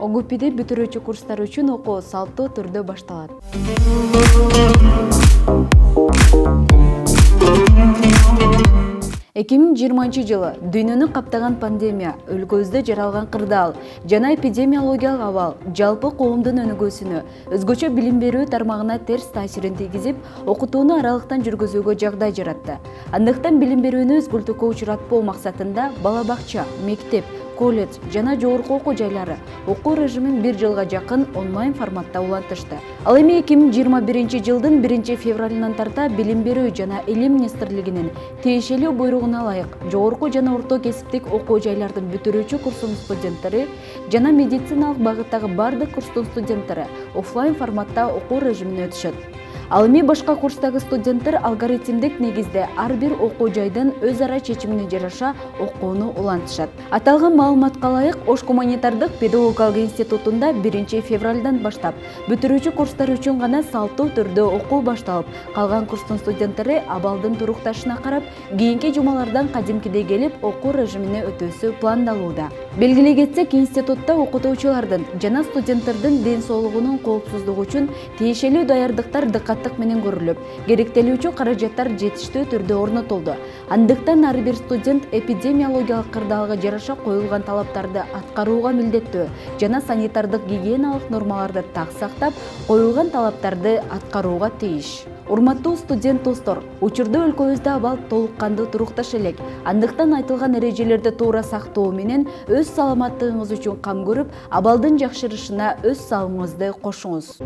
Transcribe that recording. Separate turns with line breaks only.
ОГУПИде бүтүрүүчү курстар үчүн окуу салттуу түрдө башталат. 2020 жылы дүйнөнү каптаган пандемия, өлкөбүздө жаралган кырдаал жана эпидемиологиялык абал жалпы коомдун өнүгүүсүнө, өзгөчө билим берүү тармагына терс таасирин тийгизип, окутууну аралыктан жүргүзүүгө жагдай жаратты. Андыктан билим берүүнү өзгөлтүүгө учуратпоо максатында бала бакча, мектеп, колледж жана жогорку окуу жайлары окуу режимин 1 жылга жакын онлайн форматта улантышты. Ал эми 2021 жылдын 1 февралынан тарта билим берүү жана илим министрлигинин тиешелүү буйругуна ылайык жогорку жана орто кесиптик окуу жайлардын бүтүрүүчү курсунун студенттери жана медициналык багыттагы бардык курстун студенттери офлайн форматта окуу режимине өтүшөт. Ал эми башка курстагы студенттер алгоритмдик негизде ар бир окуу жайдын өз ара чечимине жараша окууну улантышат. Аталган маалыматка ылайык Ош гуманитардык педагогикалык институтунда 1 февралдан баштап бүтүрүүчү курстар үчүн гана салттуу түрдө окуу башталып, калган курстун студенттери абалдын турукташына карап, кийинки жумалардан кадимкидей келип окуу режимине өтүүсү пландалууда. Белгилей кетсек, институтта окутуучулардын жана студенттердин ден соолугунун коопсуздугу үчүн тиешелүү даярдыктар дыкаттык менен көрүлүп, керектелүүчү каражаттар жетиштүү түрдө орнотулду. Андыктан ар бир студент эпидемиологиялык кырдаалга жараша коюлган талаптарды аткарууга милдеттүү жана санитардык гигиеналык нормаларды так сактап, коюлган талаптарды аткарууга тийиш. Урматтуу студент достор, учурда өлкөбүздө абал толук кандуу турукташа элек. Андыктан айтылган эрежелерди туура сактоо менен өз саламаттыгыңыз үчүн кам көрүп, абалдын жакшырышына өз салымыңызды кошуңуз.